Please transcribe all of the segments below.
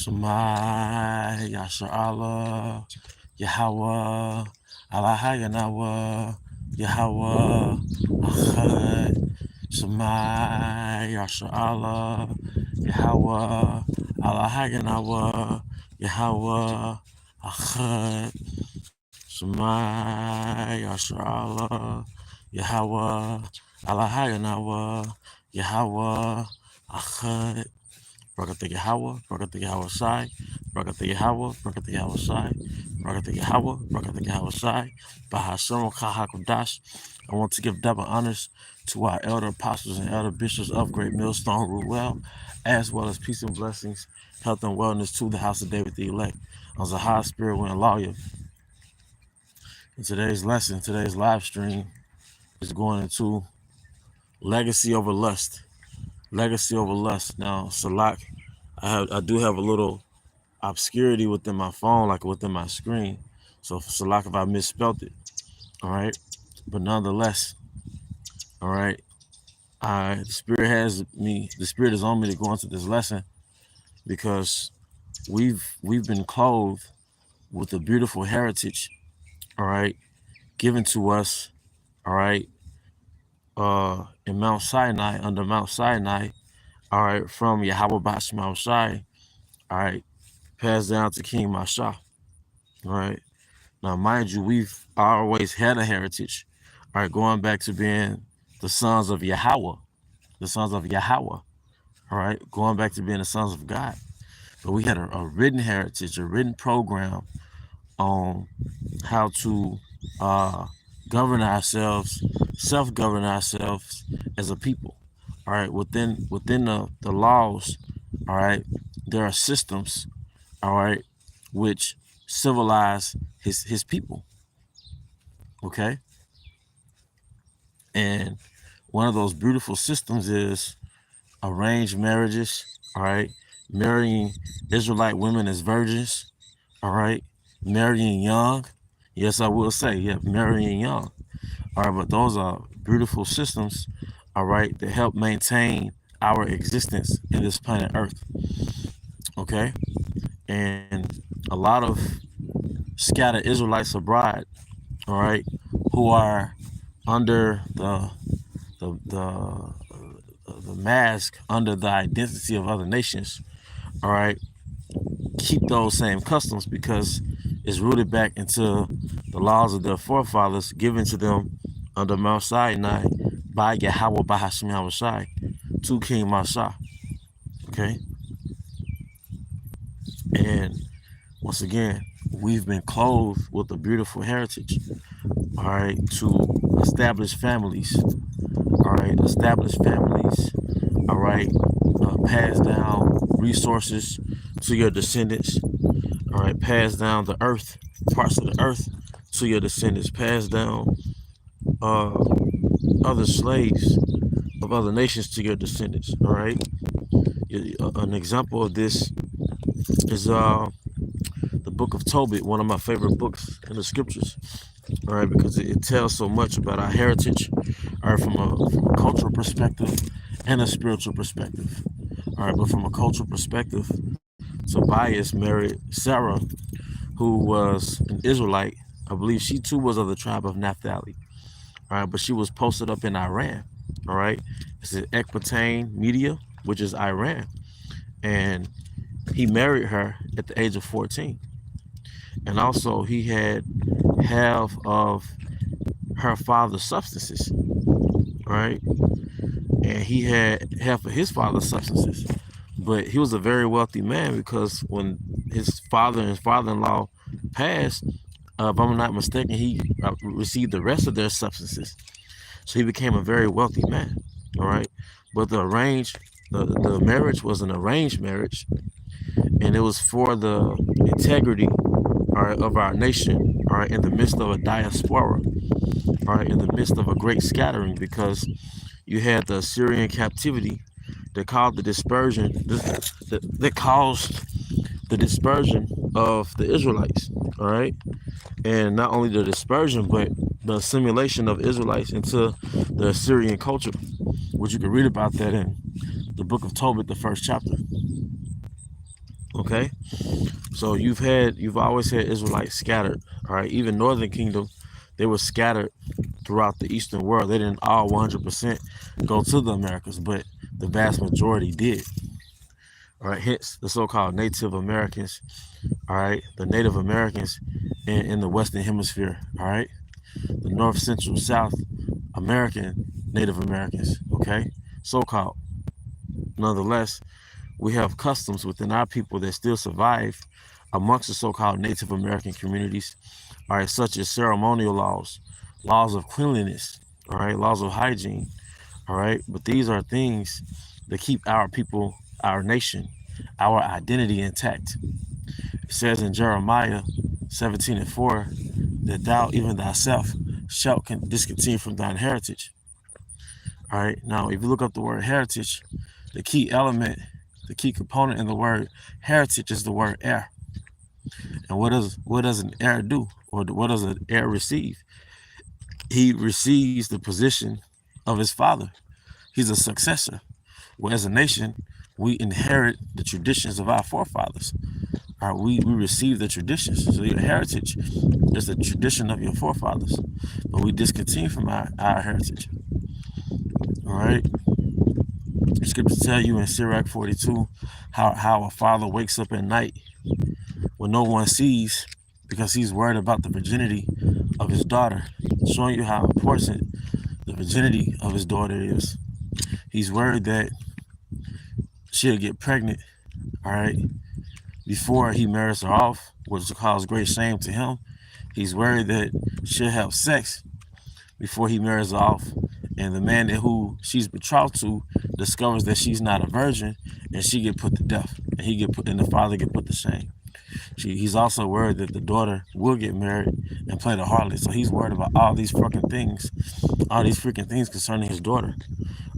Shema Yasha Allah, Yahweh, Allah Hayanawa, Yahweh, Achad. Shema Yasha Allah, Yahweh, Allah Hayanawa, Yahweh, Achad. Shema Yasha Allah, Yahweh, Allah Hayanawa, Yahweh, Achad. Barakatha Yahweh, Barakatha Yahweh Shai, Barakatha Yahweh, Barakatha Yahweh Shai, Barakatha Yahweh, Barakatha Yahweh Shai, Bahashem Kahakodash. I want to give double honors to our elder apostles and elder bishops of Great Millstone Root well as peace and blessings, health and wellness to the house of David the elect. I was a high spirit winning lawyer. In today's lesson, today's live stream is going into legacy over lust. Legacy over lust. Now, Salak, I do have a little obscurity within my phone, like within my screen. So Salak, if I misspelled it, all right. But nonetheless, all right. The spirit is on me to go into this lesson because we've been clothed with a beautiful heritage, all right, given to us, all right, in Mount Sinai, under Mount Sinai, all right, from Yahweh Bashim Shai, all right, passed down to King Masha, all right. Now, mind you, we've always had a heritage, all right, going back to being the sons of Yahweh, the sons of Yahweh, all right, going back to being the sons of God. But we had a written heritage, a written program on how to govern ourselves, self-govern ourselves as a people, all right, within the laws, all right, there are systems, all right, which civilize his people. Okay. And one of those beautiful systems is arranged marriages, all right, marrying Israelite women as virgins, all right, marrying young. Yes, I will say, yeah, marrying young. All right, but those are beautiful systems, all right, that help maintain our existence in this planet Earth. Okay. And a lot of scattered Israelites abroad, all right, who are under the mask, under the identity of other nations, all right, keep those same customs because it's rooted back into the laws of their forefathers given to them under Mount Sinai by Yahweh Bahashim Yahushai to King Masha. Okay. And once again, we've been clothed with a beautiful heritage, all right, to establish families, all right, all right, pass down resources to your descendants, all right, pass down the earth, parts of the earth to your descendants, pass down other slaves of other nations to your descendants, all right. An example of this is the book of Tobit, one of my favorite books in the scriptures, all right, because it tells so much about our heritage, all right, from a cultural perspective and a spiritual perspective, all right. But from a cultural perspective, Tobias married Sarah, who was an Israelite. I believe she too was of the tribe of Naphtali, all right, but she was posted up in Iran, all right. It's in Ecbatane Media, which is Iran, and he married her at the age of 14. And also he had half of her father's substances, right? And he had half of his father's substances. But he was a very wealthy man because when his father and his father-in-law passed, if I'm not mistaken, he received the rest of their substances. So he became a very wealthy man, all right? But the marriage was an arranged marriage, and it was for the integrity, all right, of our nation, all right, in the midst of a diaspora, all right, in the midst of a great scattering, because you had the Assyrian captivity that caused the dispersion, that caused the dispersion of the Israelites, all right, and not only the dispersion, but the assimilation of Israelites into the Assyrian culture, which you can read about that in the book of Tobit, the first chapter. Okay, so you've always had Israelites scattered. All right, even Northern Kingdom, they were scattered throughout the Eastern world. They didn't all 100% go to the Americas, but the vast majority did. All right, hence the so-called Native Americans. All right, the Native Americans in the Western Hemisphere. All right, the North, Central, South American Native Americans. Okay, so-called. Nonetheless, we have customs within our people that still survive amongst the so-called Native American communities, all right, such as ceremonial laws, laws of cleanliness, all right, laws of hygiene, all right. But these are things that keep our people, our nation, our identity intact. It says in Jeremiah 17:4 that thou, even thyself, shalt discontinue from thine heritage. All right. Now, if you look up the word heritage, the key element, the key component in the word heritage is the word heir. And what does an heir do, or what does an heir receive? He receives the position of his father. He's a successor. Well, as a nation, we inherit the traditions of our forefathers. All right, we receive the traditions. So your heritage is the tradition of your forefathers, but we discontinue from our heritage. All right. The scriptures tell you in Sirach 42 how a father wakes up at night when no one sees because he's worried about the virginity of his daughter, showing you how important the virginity of his daughter is. He's worried that she'll get pregnant, all right, before he marries her off, which will cause great shame to him. He's worried that she'll have sex before he marries her off, and the man who she's betrothed to discovers that she's not a virgin, and she get put to death, and and the father get put to shame. He's also worried that the daughter will get married and play the harlot. So he's worried about all these freaking things concerning his daughter.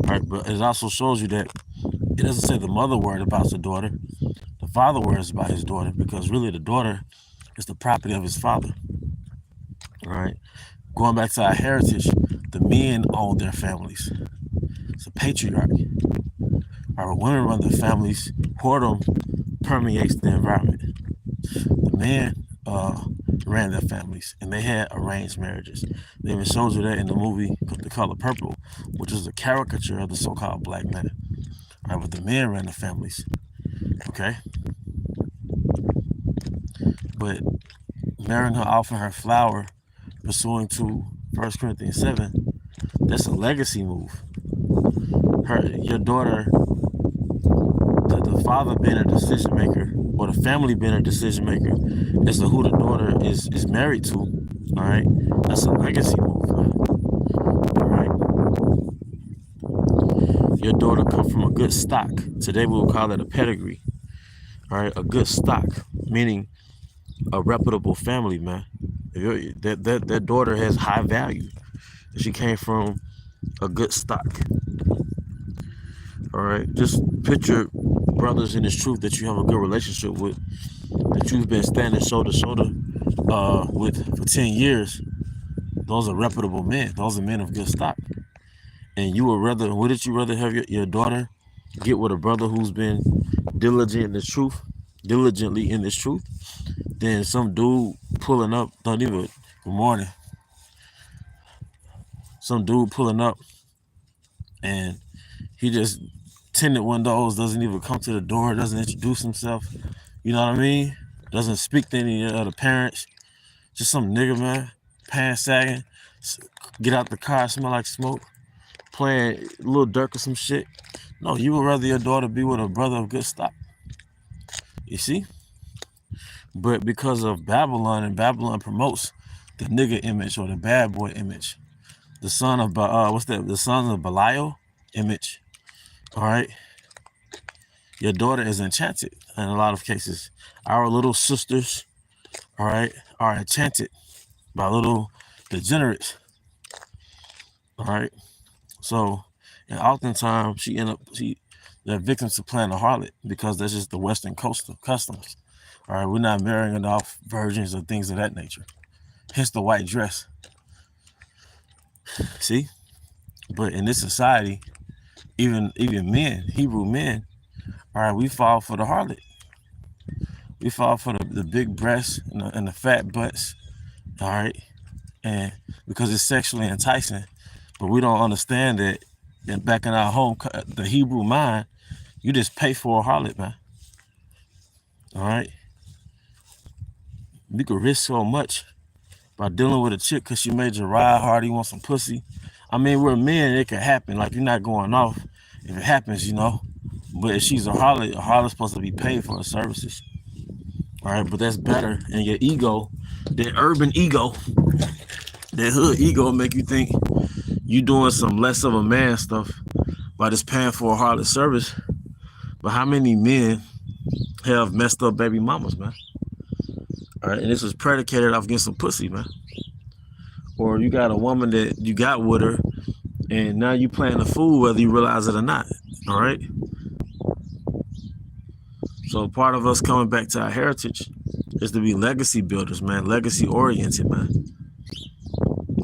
All right, but it also shows you that it doesn't say the mother worried about the daughter. The father worries about his daughter because really the daughter is the property of his father. All right, going back to our heritage, the men own their families. It's a patriarchy. Our women run their families. Whoredom permeates the environment. The men ran their families, and they had arranged marriages. They even showed you that in the movie The Color Purple, which is a caricature of the so-called black man. All right, but the men ran the families. Okay, but marrying her off in her flower, pursuing to 1 Corinthians 7, that's a legacy move. Your daughter, the father being a decision maker, or the family being a decision maker, as to who the daughter is married to. All right, that's a legacy move. All right, your daughter come from a good stock. Today we will call it a pedigree. All right, a good stock, meaning a reputable family, man. That daughter has high value. She came from a good stock. All right, just picture brothers in this truth that you have a good relationship with, that you've been standing shoulder to shoulder with for 10 years. Those are reputable men. Those are men of good stock. And wouldn't you rather have your daughter get with a brother who's been diligently in this truth, than some dude pulling up, don't even, good morning, some dude pulling up and he just tinted windows, doesn't even come to the door, doesn't introduce himself, you know what I mean? Doesn't speak to any of the parents, just some nigga, man, pants sagging, get out the car, smell like smoke, playing Lil Durk or some shit. No, you would rather your daughter be with a brother of good stock. You see? But because of Babylon, and Babylon promotes the nigga image or the bad boy image, the son of the son of Belial image. All right, your daughter is enchanted in a lot of cases. Our little sisters, all right, are enchanted by little degenerates. All right, so and oftentimes they're victims to playing the harlot because that's just the Western coast of customs. All right, we're not marrying off virgins or things of that nature. Hence the white dress. See, but in this society, even men, Hebrew men, all right, we fall for the harlot. We fall for the big breasts and the fat butts, all right? And because it's sexually enticing, but we don't understand that back in our home, the Hebrew mind, you just pay for a harlot, man, all right? You could risk so much by dealing with a chick because she made you ride hard, you want some pussy. I mean, we're men, it can happen. Like, you're not going off if it happens, you know. But if she's a harlot's supposed to be paid for her services. All right, but that's better. And your ego, that urban ego, that hood ego make you think you doing some less of a man stuff by just paying for a harlot service. But how many men have messed up baby mamas, man? All right, and this was predicated off getting some pussy, man. Or you got a woman that you got with her, and now you playing the fool whether you realize it or not. All right. So part of us coming back to our heritage is to be legacy builders, man, legacy oriented, man.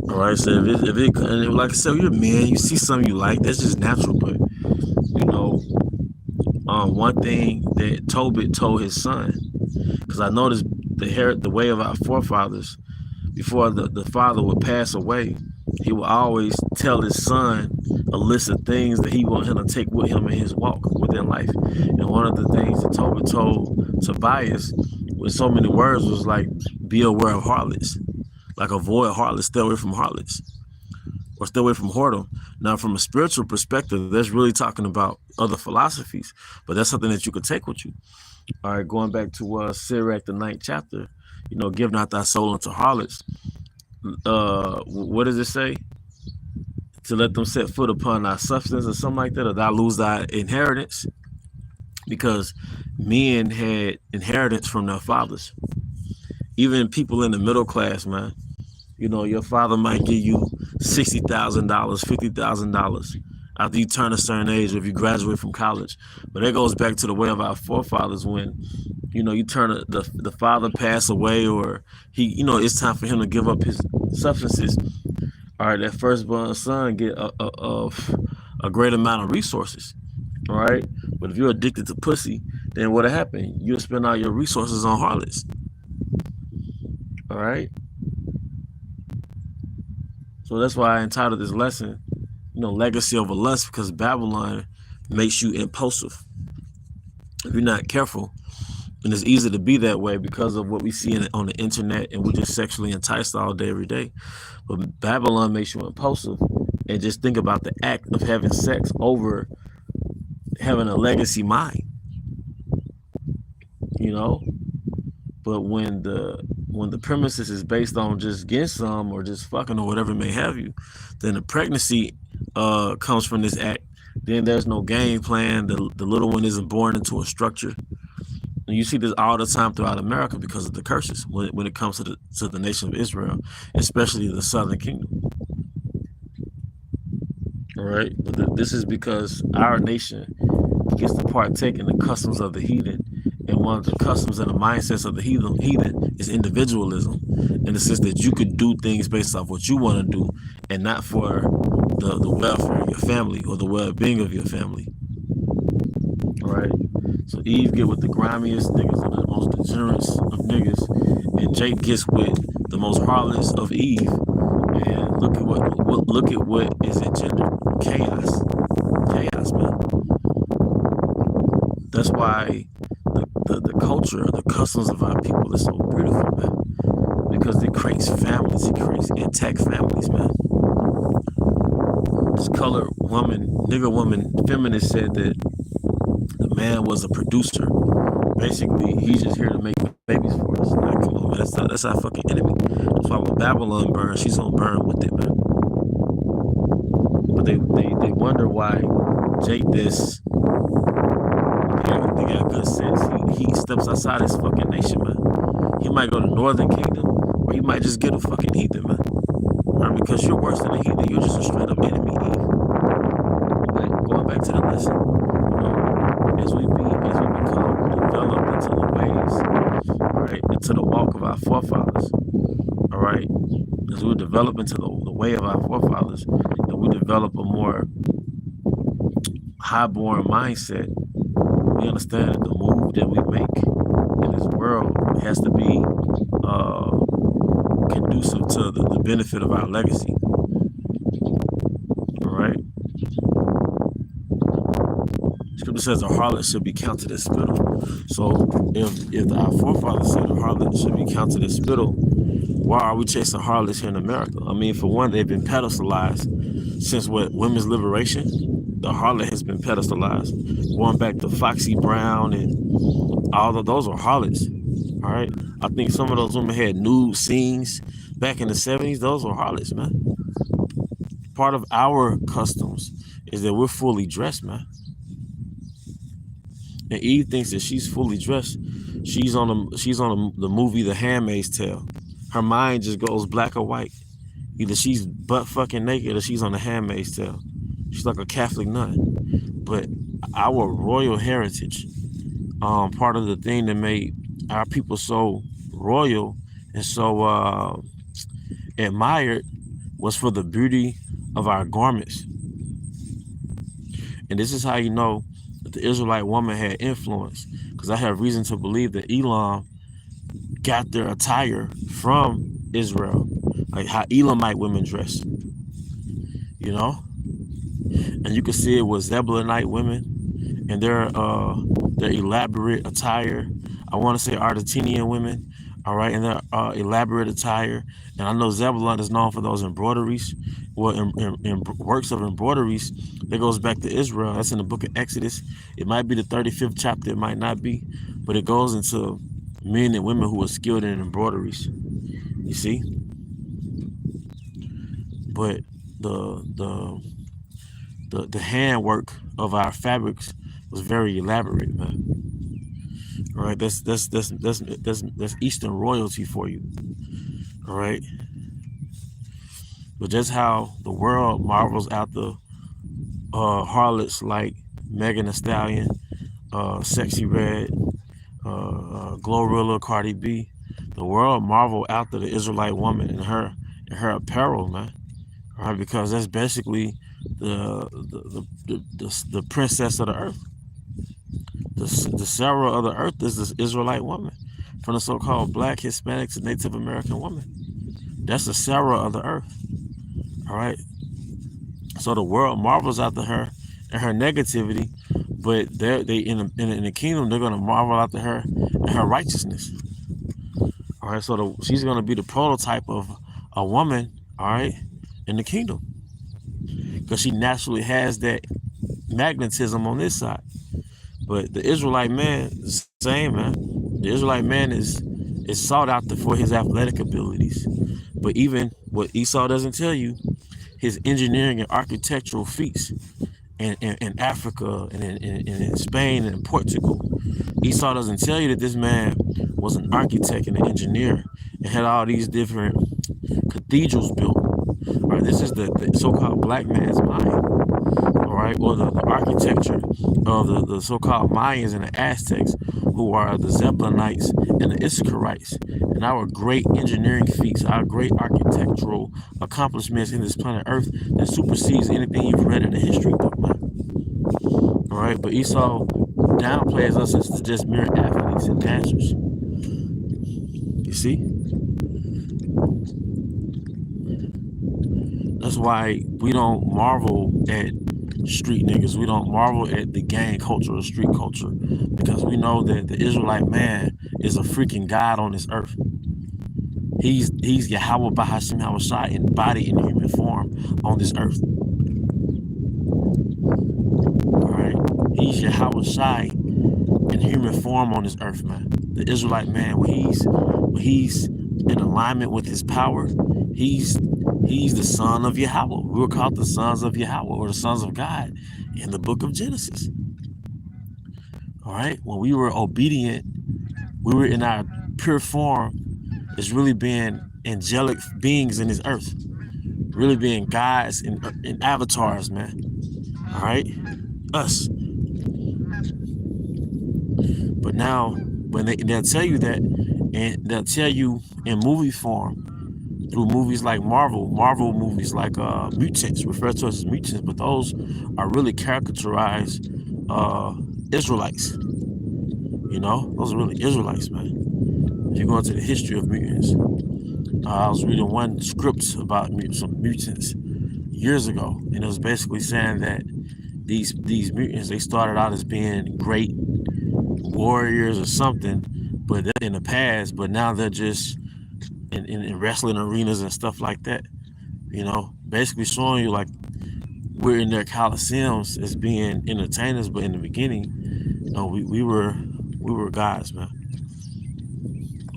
All right. So and like I said, you're a man, you see something you like, that's just natural. But you know, one thing that Tobit told his son, because I noticed the way of our forefathers, before the father would pass away, he would always tell his son a list of things that he wanted him to take with him in his walk within life. And one of the things that Tobit told Tobias with so many words was like, be aware of harlots. Like, avoid harlots, stay away from harlots, or stay away from whoredom. Now, from a spiritual perspective, that's really talking about other philosophies, but that's something that you could take with you. All right, going back to Sirach, the 9th chapter, you know, give not thy soul unto harlots. What does it say? To let them set foot upon thy substance or something like that, or thou lose thy inheritance. Because men had inheritance from their fathers. Even people in the middle class, man. You know, your father might give you $60,000, $50,000 after you turn a certain age, or if you graduate from college. But it goes back to the way of our forefathers when, you know, you turn the father pass away, or he, you know, it's time for him to give up his substances. All right, that firstborn son get a great amount of resources. All right, but if you're addicted to pussy, then what'll happen? You'll spend all your resources on harlots. All right. So that's why I entitled this lesson, you know, legacy over lust, because Babylon makes you impulsive if you're not careful. And it's easy to be that way because of what we see on the internet, and we're just sexually enticed all day, every day. But Babylon makes you impulsive, and just think about the act of having sex over having a legacy mind, you know. But when the premises is based on just getting some or just fucking or whatever it may have you, then the pregnancy comes from this act. Then there's no game plan. The little one isn't born into a structure. And you see this all the time throughout America because of the curses when it comes to the nation of Israel, especially the southern kingdom. All right, but this is because our nation gets to partake in the customs of the heathen, and one of the customs and the mindsets of the heathen is individualism, in the sense that you could do things based off what you want to do, and not for the welfare of your family or the well-being of your family. All right. So Eve get with the grimiest niggas and the most degenerates of niggas, and Jake gets with the most harlots of Eve. And look at what is engendered. Chaos, man. That's why the culture, the customs of our people is so beautiful, man. Because it creates families, it creates intact families, man. This colored woman, nigger woman, feminist said that the man was a producer. Basically, he's just here to make babies for us. Like, come on, man, that's our fucking enemy. That's why when Babylon burns, she's gonna burn with it, man. But they wonder why Jake this. They got good sense. He steps outside his fucking nation, man. He might go to Northern Kingdom, or he might just get a fucking heathen, man. Right? Because you're worse than a heathen. You're just a straight up enemy, Eve. Like, going back to the lesson, you know, as we become developed into the ways, all right, into the walk of our forefathers, all right, as we develop into the way of our forefathers, and we develop a more highborn mindset, we understand that the move move that we make in this world has to be conducive to the benefit of our legacy. All right. Scripture says a harlot should be counted as spittle. So if our forefathers said a harlot should be counted as spittle, why are we chasing harlots here in America? I mean, for one, they've been pedestalized since women's liberation. The harlot has been pedestalized. Going back to Foxy Brown and all of those are harlots. All right. I think some of those women had nude scenes back in the 70s. Those were harlots, man. Part of our customs is that we're fully dressed, man. And Eve thinks that she's fully dressed. She's on the movie The Handmaid's Tale. Her mind just goes black or white. Either she's butt fucking naked or she's on The Handmaid's Tale. She's like a Catholic nun. But our royal heritage, part of the thing that made our people so royal and so admired was for the beauty of our garments. And this is how you know that the Israelite woman had influence, because I have reason to believe that Elam got their attire from Israel, like how Elamite women dress, you know. And you can see it with Zebulonite women and their elaborate attire. I want to say Argentinian women, all right, and their elaborate attire. And I know Zebulon is known for those embroideries. Well, in works of embroideries, that goes back to Israel. That's in the book of Exodus. It might be the 35th chapter. It might not be. But it goes into men and women who are skilled in embroideries. You see? But the handwork of our fabrics was very elaborate, man. All right, that's Eastern royalty for you. All right. But just how the world marvels out the harlots like Megan Thee Stallion, Sexy Red, Glorilla, Cardi B, the world marvel after the Israelite woman and her apparel, man. All right, because that's basically the princess of the earth. The Sarah of the earth is this Israelite woman, from the so-called Black, Hispanics, and Native American woman. That's the Sarah of the earth. All right. So the world marvels after her and her negativity, but they in the kingdom they're gonna marvel after her and her righteousness. All right. So she's gonna be the prototype of a woman. All right, in the kingdom, because she naturally has that magnetism on this side. But the Israelite man is the same, man. The Israelite man is sought after for his athletic abilities. But even what Esau doesn't tell you, his engineering and architectural feats in Africa and in Spain and in Portugal. Esau doesn't tell you that this man was an architect and an engineer and had all these different cathedrals built. All right, this is the so-called black man's mind. All right, or the architecture of the so-called Mayans and the Aztecs, who are the Zebulonites and the Issacharites, and our great engineering feats, our great architectural accomplishments in this planet Earth that supersedes anything you've read in the history book, man. All right, but Esau downplays us as just mere athletes and dancers. You see? That's why we don't marvel at street niggas. We don't marvel at the gang culture or street culture, because we know that the Israelite man is a freaking God on this earth. He's Yahweh Bahashim Hawashai embodied in human form on this earth. All right, he's Yahweh Shai in human form on this earth, man. The Israelite man, when he's in alignment with his power, he's the son of Yahweh. We were called the sons of Yahweh, or the sons of God, in the book of Genesis. All right, when we were obedient, we were in our pure form. It's really being angelic beings in this earth, really being gods and avatars, man. All right, us. But now, when they'll tell you that, and they'll tell you in movie form, through movies like Marvel movies like Mutants, referred to as mutants, but those are really caricaturized Israelites. You know, those are really Israelites, man. If you go into the history of mutants, I was reading one script about some mutants years ago, and it was basically saying that these mutants, they started out as being great warriors or something, but they're in the past, but now they're just in wrestling arenas and stuff like that. You know, basically showing you like we're in their coliseums as being entertainers, but in the beginning, you know, we were gods, man.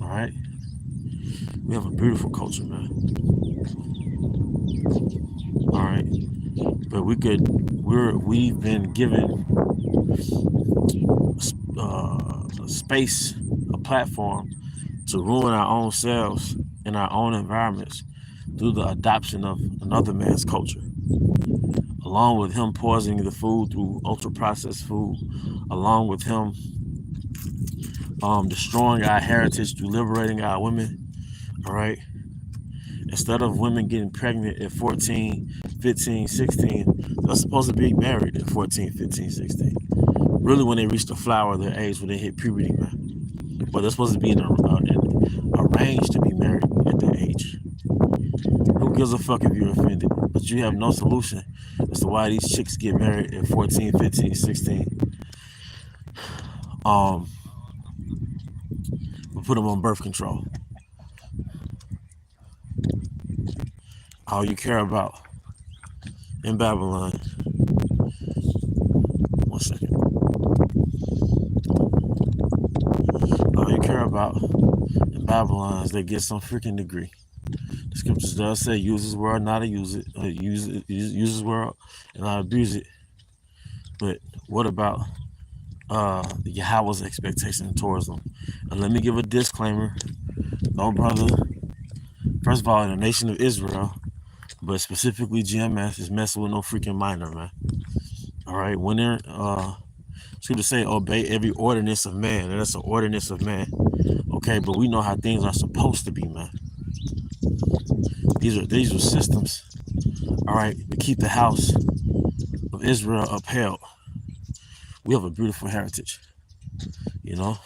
All right, we have a beautiful culture, man. All right, but we've been given a space, a platform to ruin our own selves in our own environments through the adoption of another man's culture, along with him poisoning the food through ultra-processed food, along with him destroying our heritage through liberating our women. All right, instead of women getting pregnant at 14, 15, 16, they're supposed to be married at 14, 15, 16. Really, when they reach the flower of their age, when they hit puberty, man. But they're supposed to be in a range to be married at that age. Who gives a fuck if you're offended? But you have no solution as to why these chicks get married at 14, 15, 16. We put them on birth control. All you care about in Babylon. One second. All you care about in Babylon is they get some freaking degree. The scriptures does say use his word, not to use it. Use his word and not abuse it. But what about Yahweh's expectation towards them? And let me give a disclaimer. No, brother. First of all, the nation of Israel, but specifically GMS, is messing with no freaking minor, man. All right, when they're to say obey every ordinance of man, and that's an ordinance of man. Okay, but we know how things are supposed to be, man. These are systems, all right, to keep the house of Israel upheld. We have a beautiful heritage, you know.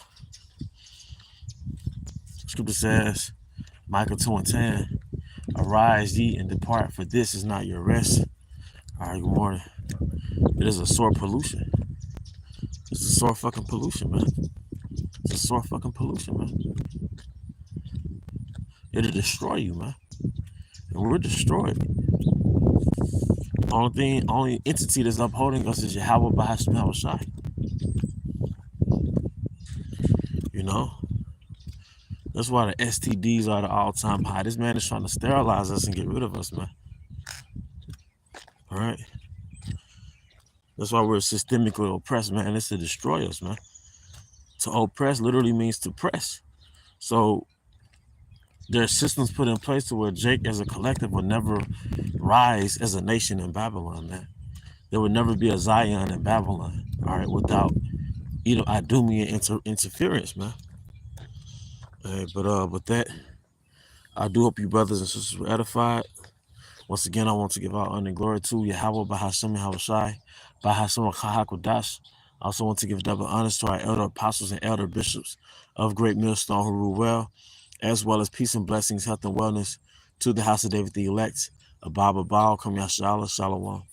Scripture says, Micah 2:10, arise ye and depart, for this is not your rest. All right, good morning. It is a sore pollution. It's a sore fucking pollution, man. It's a sore fucking pollution, man. It'll destroy you, man. And we're destroyed. Only entity that's upholding us is Yahweh Bahasham Yahushai. You know? That's why the STDs are the all-time high. This man is trying to sterilize us and get rid of us, man. All right? That's why we're systemically oppressed, man. It's to destroy us, man. To oppress literally means to press. So there are systems put in place to where Jake as a collective will never rise as a nation in Babylon, man. There would never be a Zion in Babylon, all right, without Idumean interference, man. But with that, I do hope you brothers and sisters were edified. Once again, I want to give all honor and glory to Yahweh Bahasham Yahushai, Bahasham Kahakodash. I also want to give double honors to our elder apostles and elder bishops of Great Millstone who rule well, as well as peace and blessings, health and wellness to the house of David the elect, Abba Baal, Kam Yashala, Shalom.